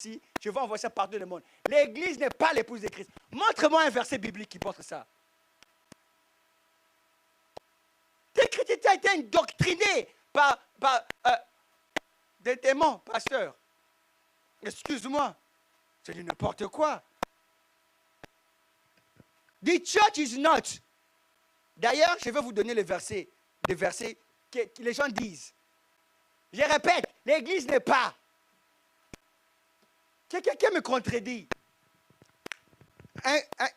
je vais envoyer ça partout dans le monde. L'église n'est pas l'épouse de Christ. Montre-moi un verset biblique qui montre ça. Tes chrétiens ont été indoctrinés par des démons, pasteur. Excuse-moi, c'est du n'importe quoi. The church is not. D'ailleurs, je vais vous donner des versets que les gens disent. Je répète, l'église n'est pas. Quelqu'un me contredit.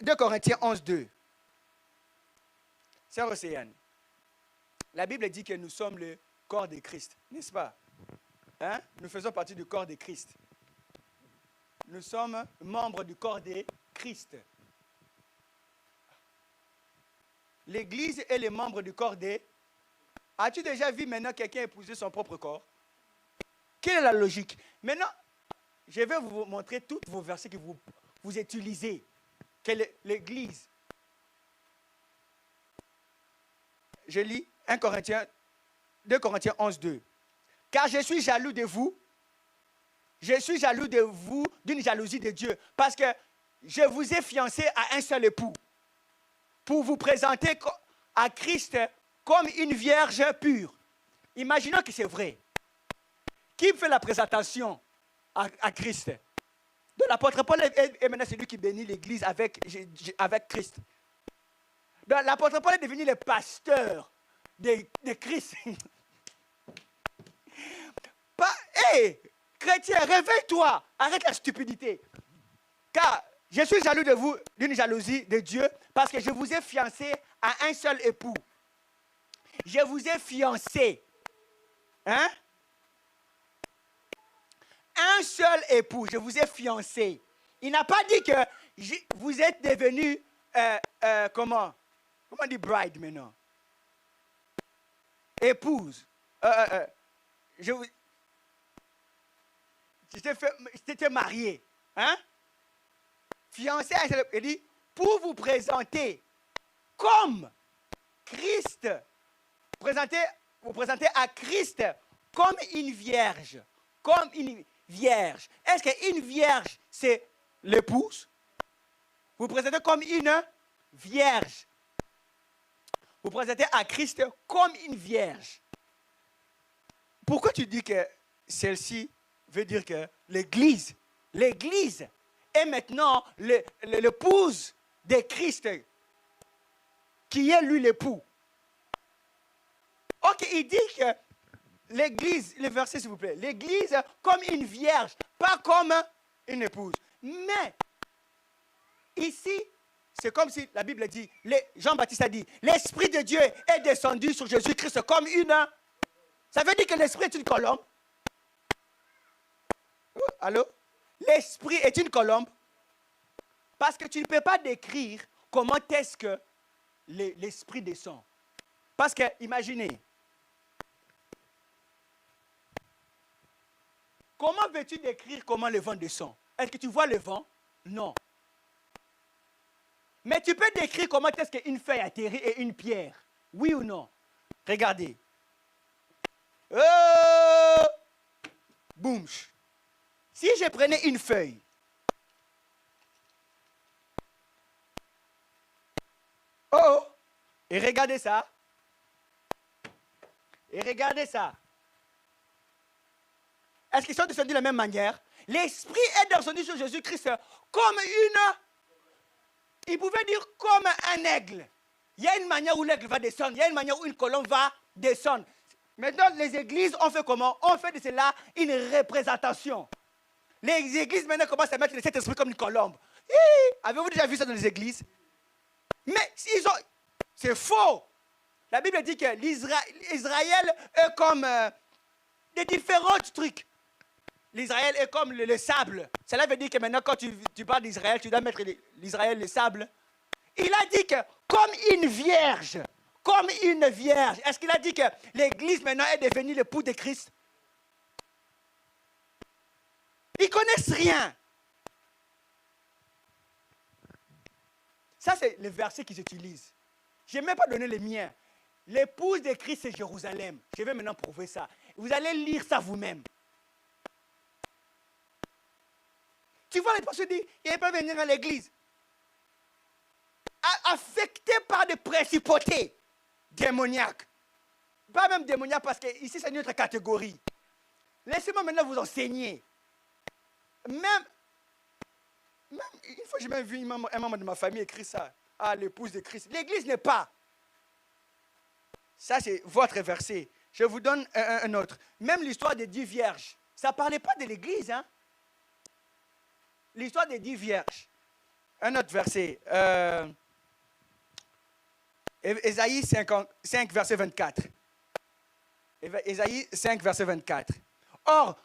2 Corinthiens 11, 2. Sœur Océane, la Bible dit que nous sommes le corps de Christ, n'est-ce pas? Hein? Nous faisons partie du corps de Christ. Nous sommes membres du corps de Christ. L'église est le membre du corps de... As-tu déjà vu maintenant quelqu'un épouser son propre corps? Quelle est la logique? Maintenant, je vais vous montrer tous vos versets que vous utilisez. Quelle est l'église? Je lis 2 Corinthiens 11, 2. Car je suis jaloux de vous. Je suis jaloux de vous d'une jalousie de Dieu. Parce que je vous ai fiancé à un seul époux. Pour vous présenter à Christ comme une vierge pure. Imaginons que c'est vrai. Qui fait la présentation à Christ? Donc l'apôtre Paul est maintenant celui qui bénit l'église avec Christ. Donc l'apôtre Paul est devenu le pasteur de Christ. Hé, chrétien, réveille-toi. Arrête la stupidité. Car je suis jaloux de vous d'une jalousie de Dieu parce que je vous ai fiancé à un seul époux. Je vous ai fiancé. Hein? Un seul époux, je vous ai fiancé. Il n'a pas dit que vous êtes devenu, comment on dit bride maintenant? Épouse. J'étais marié. Hein? Fiancé à un seul époux. Il dit, pour vous présenter comme Christ. Vous présentez à Christ comme une vierge. Comme une vierge. Est-ce qu'une vierge, c'est l'épouse? Vous présentez comme une vierge. Vous présentez à Christ comme une vierge. Pourquoi tu dis que celle-ci veut dire que l'église est maintenant l'épouse de Christ, qui est lui l'époux? Ok, il dit que l'église, le verset s'il vous plaît, l'église comme une vierge, pas comme une épouse. Mais, ici, c'est comme si la Bible dit, Jean-Baptiste a dit, l'Esprit de Dieu est descendu sur Jésus-Christ comme une... Ça veut dire que l'Esprit est une colombe. Allô? L'Esprit est une colombe. Parce que tu ne peux pas décrire comment est-ce que l'Esprit descend. Parce que, imaginez, comment veux-tu décrire comment le vent descend? Est-ce que tu vois le vent? Non. Mais tu peux décrire comment est-ce qu'une feuille atterrit et une pierre. Oui ou non? Regardez. Boum. Si je prenais une feuille, et regardez ça. Et regardez ça. Est-ce qu'ils sont descendus de la même manière? L'Esprit est descendu sur Jésus-Christ comme une... Il pouvait dire comme un aigle. Il y a une manière où l'aigle va descendre. Il y a une manière où une colombe va descendre. Maintenant, les églises ont fait comment? On fait de cela une représentation. Les églises maintenant commencent à mettre cet esprit comme une colombe. Avez-vous déjà vu ça dans les églises? Mais c'est faux. La Bible dit que l'Israël est comme des différents trucs. L'Israël est comme le sable. Cela veut dire que maintenant, quand tu parles d'Israël, tu dois mettre l'Israël le sable. Il a dit que comme une vierge. Comme une vierge. Est-ce qu'il a dit que l'Église maintenant est devenue l'époux de Christ? Ils ne connaissent rien. Ça, c'est le verset qu'ils utilisent. Je n'ai même pas donné les miens. L'épouse de Christ, c'est Jérusalem. Je vais maintenant prouver ça. Vous allez lire ça vous-même. Tu vois, les pasteurs disent, ils peuvent venir à l'église. Affectés par des principautés démoniaques. Pas même démoniaques, parce que ici, c'est une autre catégorie. Laissez-moi maintenant vous enseigner. Même une fois, j'ai même vu un membre de ma famille écrire ça. Ah, l'épouse de Christ. L'église n'est pas. Ça, c'est votre verset. Je vous donne un autre. Même l'histoire des 10 vierges. Ça ne parlait pas de l'église, hein? L'histoire des 10 vierges. Un autre verset. Ésaïe 5, verset 24. Ésaïe 5, verset 24. Or,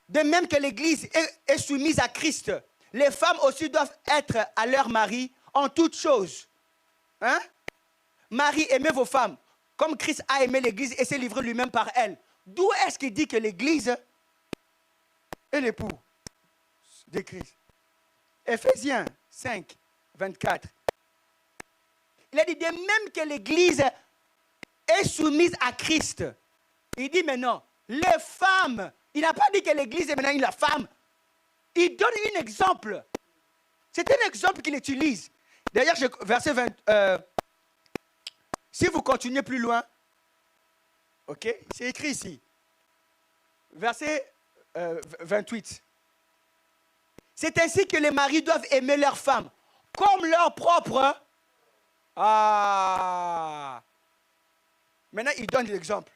de même que l'église est soumise à Christ, les femmes aussi doivent être à leur mari en toutes choses. Hein? Marie, aimez vos femmes, comme Christ a aimé l'église et s'est livré lui-même par elle. D'où est-ce qu'il dit que l'église est l'époux de Christ? Éphésiens 5, 24. Il a dit de même que l'église est soumise à Christ. Il dit maintenant, les femmes, il n'a pas dit que l'église est maintenant une femme. Il donne un exemple. C'est un exemple qu'il utilise. D'ailleurs, verset 20, si vous continuez plus loin, ok, c'est écrit ici. Verset 28. C'est ainsi que les maris doivent aimer leurs femmes comme leur propre. Ah. Maintenant, il donne l'exemple.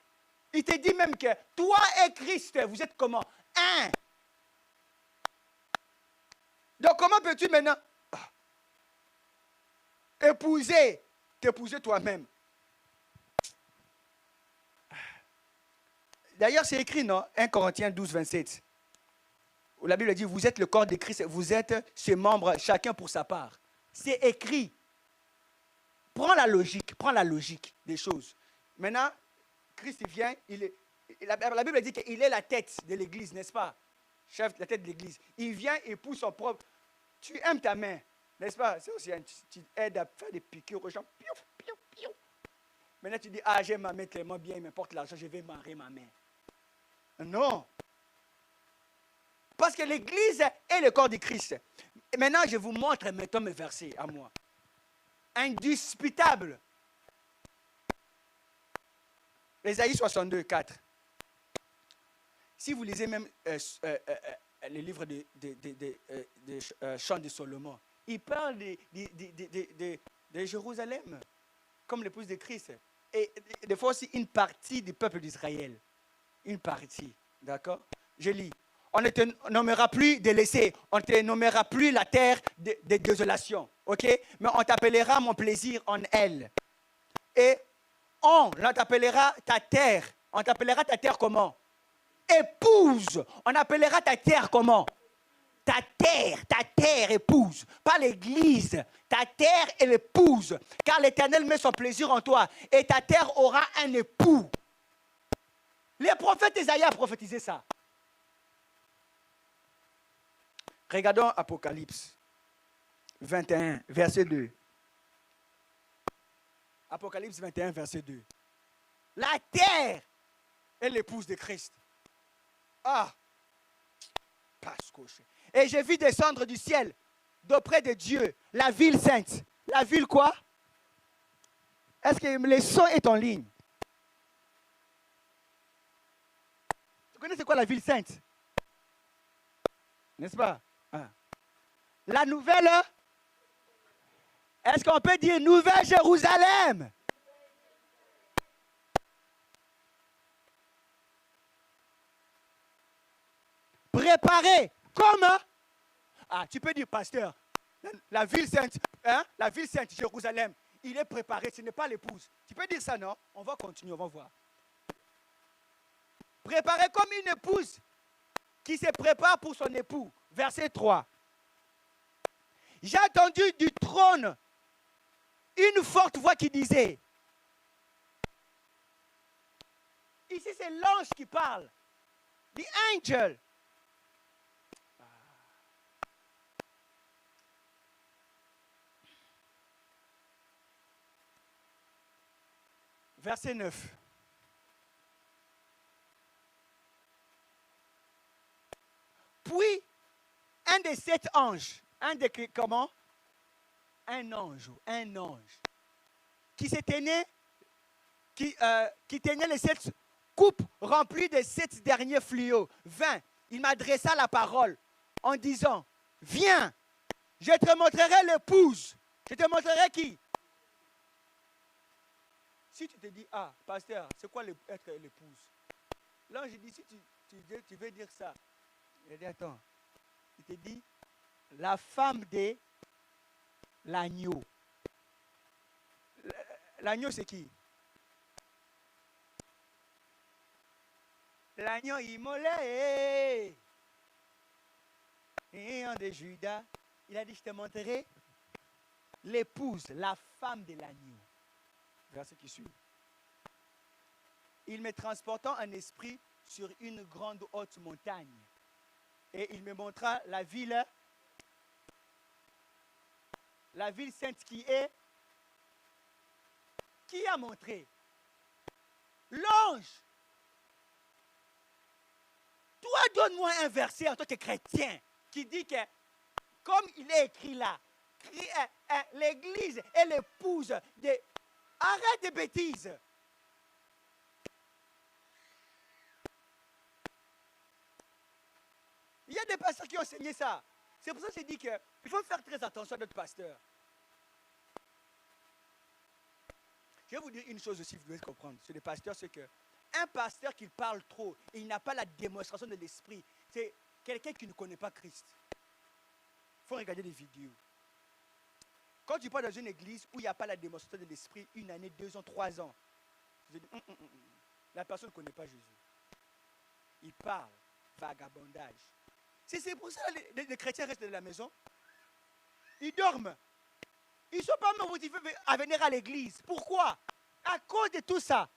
Il te dit même que toi et Christ, vous êtes comment? Un. Donc, comment peux-tu maintenant t'épouser toi-même? D'ailleurs, c'est écrit, non? 1 Corinthiens 12, 27. Où la Bible dit, vous êtes le corps de Christ, vous êtes ses membres, chacun pour sa part. C'est écrit. Prends la logique des choses. Maintenant, Christ vient, la Bible dit qu'il est la tête de l'église, n'est-ce pas? Chef, la tête de l'église. Il vient et pousse son propre. Tu aimes ta main, n'est-ce pas? C'est aussi tu aides à faire des piqûres aux gens. Piouf, piouf, piouf. Maintenant, tu dis, ah, j'aime ma main tellement bien, il m'importe l'argent, je vais marrer ma main. Non. Parce que l'église est le corps de Christ. Et maintenant, je vous montre maintenant mes versets à moi. Indisputable. Ésaïe 62, 4. Si vous lisez même les livres de chants de Salomon, il parle de Jérusalem comme l'épouse de Christ. Et des fois aussi une partie du peuple d'Israël. Une partie. D'accord? Je lis. On ne te nommera plus délaissé. On ne te nommera plus la terre de désolation. OK? Mais on t'appellera mon plaisir en elle. Et on t'appellera ta terre. On t'appellera ta terre comment? Épouse. On appellera ta terre comment? Ta terre épouse. Pas l'église. Ta terre est l'épouse. Car l'Éternel met son plaisir en toi. Et ta terre aura un époux. Les prophètes Isaïe a prophétisé ça. Regardons Apocalypse 21, verset 2. Apocalypse 21, verset 2. La terre est l'épouse de Christ. Ah! Et j'ai vu descendre du ciel, d'auprès de Dieu, la ville sainte. La ville quoi? Est-ce que le son est en ligne? Tu connais c'est quoi la ville sainte? N'est-ce pas? Ah. La nouvelle, est-ce qu'on peut dire Nouvelle Jérusalem? Préparé. Comment? Ah, tu peux dire, pasteur, la ville sainte, hein? La ville sainte, Jérusalem, il est préparé, ce n'est pas l'épouse. Tu peux dire ça, non? On va continuer, on va voir. Préparé comme une épouse qui se prépare pour son époux. Verset 3. J'ai entendu du trône une forte voix qui disait, ici c'est l'ange qui parle, the angel. Verset 9. Puis, un des 7 anges, comment? Un ange, qui se tenait, qui tenait les 7 coupes remplies des 7 derniers fléaux, vint. Il m'adressa la parole en disant, viens, je te montrerai l'épouse. Je te montrerai qui? Si tu te dis, ah, pasteur, c'est quoi être l'épouse? L'ange dit, si tu veux dire ça, il dit, attends, il te dit, la femme de l'agneau. L'agneau, c'est qui? L'agneau immolé. Et un de Judas, il a dit, je te montrerai l'épouse, la femme de l'agneau. Verset qui suit. Il me transportant en esprit sur une grande haute montagne. Et il me montra la ville sainte qui a montré? L'ange. Toi, donne-moi un verset en tant que chrétien qui dit que, comme il est écrit là, l'église est l'épouse de... Arrête des bêtises. Il y a des pasteurs qui ont enseigné ça. C'est pour ça que j'ai dit qu'il faut faire très attention à notre pasteur. Je vais vous dire une chose aussi, vous devez comprendre, sur les pasteurs, c'est que un pasteur qui parle trop et il n'a pas la démonstration de l'esprit, c'est quelqu'un qui ne connaît pas Christ. Il faut regarder des vidéos. Quand tu pars dans une église où il n'y a pas la démonstration de l'esprit, 1 année, 2 ans, 3 ans, vous dites, la personne ne connaît pas Jésus. Il parle vagabondage. C'est pour ça que les chrétiens restent dans la maison. Ils dorment. Ils ne sont pas motivés à venir à l'église. Pourquoi? À cause de tout ça.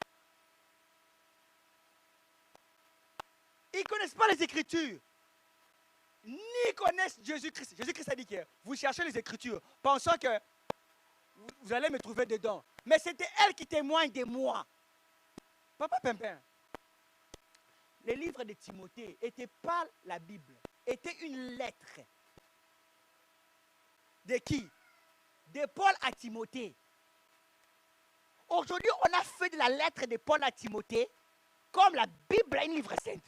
Ils ne connaissent pas les Écritures. Ni connaissent Jésus-Christ. Jésus-Christ a dit que vous cherchez les Écritures, pensant que vous allez me trouver dedans. Mais c'était elle qui témoigne de moi. Papa Pimpin, les livres de Timothée n'étaient pas la Bible, étaient une lettre. De qui? De Paul à Timothée. Aujourd'hui, on a fait de la lettre de Paul à Timothée comme la Bible a une livre sainte.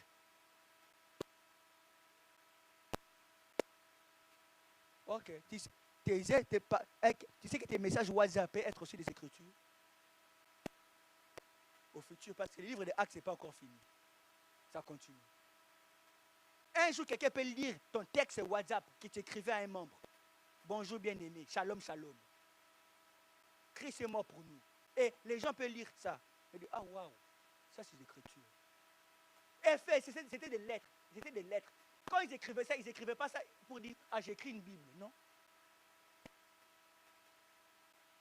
Ok. Tu sais que tes messages WhatsApp peuvent être aussi des Écritures? Au futur, parce que le livre des Actes, ce n'est pas encore fini. Ça continue. Un jour, quelqu'un peut lire ton texte WhatsApp que tu écrivais à un membre. Bonjour bien-aimé, shalom, shalom. Christ est mort pour nous. Et les gens peuvent lire ça. Ils disent, ah waouh, ça c'est l'écriture. Effet, c'était des lettres. C'était des lettres. Quand ils écrivaient ça, ils n'écrivaient pas ça pour dire, ah j'écris une Bible. Non.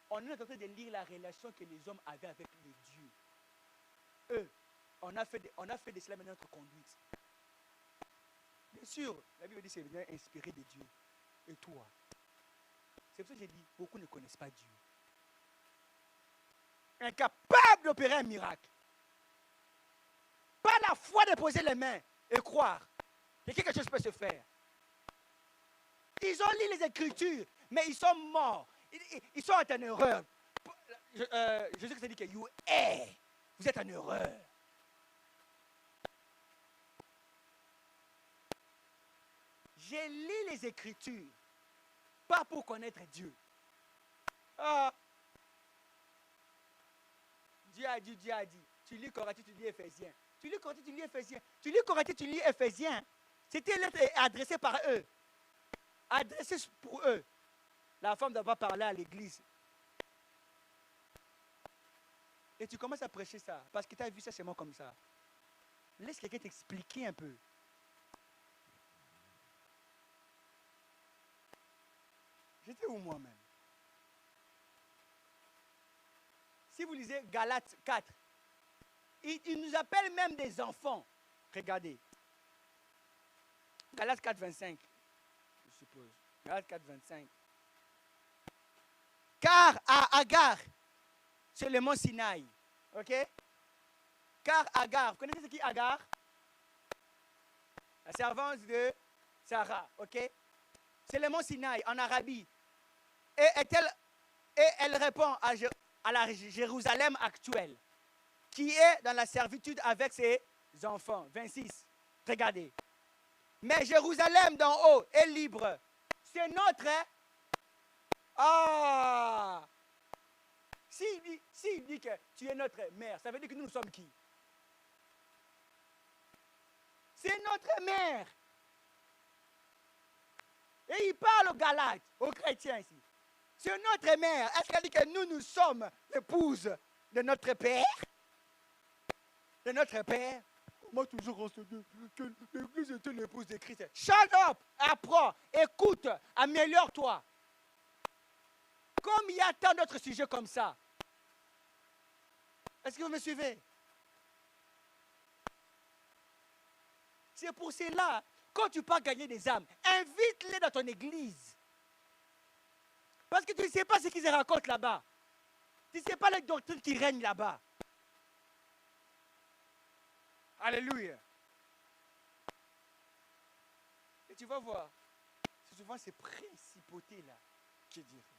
On est en train de lire la relation que les hommes avaient avec les dieux. Eux, on a fait de cela maintenant notre conduite. Bien sûr, la Bible dit que c'est bien inspiré de Dieu. Et toi? C'est pour ça que j'ai dit, beaucoup ne connaissent pas Dieu. Incapable d'opérer un miracle. Pas la foi de poser les mains et croire que quelque chose peut se faire. Ils ont lu les Écritures, mais ils sont morts. Ils sont en erreur. Jésus a dit que vous êtes en erreur. J'ai lu les Écritures, pas pour connaître Dieu. Ah. Dieu a dit. Tu lis Corinthiens, tu lis Éphésiens. Tu lis Corinthiens, tu lis Éphésiens. Tu lis Corinthiens, tu lis Éphésiens. C'était une lettre adressée par eux. Adressée pour eux. La femme ne doit pas parler à l'église. Et tu commences à prêcher ça. Parce que tu as vu ça seulement comme ça. Laisse quelqu'un t'expliquer un peu. J'étais où moi-même? Si vous lisez Galates 4, il nous appelle même des enfants. Regardez. Galates 4, 25. Je suppose. Galates 4, 25. Car à Agar, c'est le mont Sinaï. Ok? Car Agar, vous connaissez ce qui est Agar? La servante de Sarah. Ok? C'est le mont Sinaï en Arabie. Et elle répond à la Jérusalem actuelle, qui est dans la servitude avec ses enfants. 26. Regardez. Mais Jérusalem d'en haut est libre. C'est notre... Ah! S'il dit que tu es notre mère, ça veut dire que nous sommes qui? C'est notre mère. Et il parle aux Galates, aux chrétiens ici. C'est notre mère. Est-ce qu'elle dit que nous sommes l'épouse de notre père? De notre père? Moi, toujours enseigné que l'Église était l'épouse de Christ. Shut up! Apprends, écoute, améliore-toi. Comme il y a tant d'autres sujets comme ça. Est-ce que vous me suivez? C'est pour cela, quand tu pars gagner des âmes, invite-les dans ton église. Parce que tu ne sais pas ce qu'ils se racontent là-bas. Tu ne sais pas les doctrines qui règnent là-bas. Alléluia. Et tu vas voir, c'est souvent ces principautés-là qui dirigent.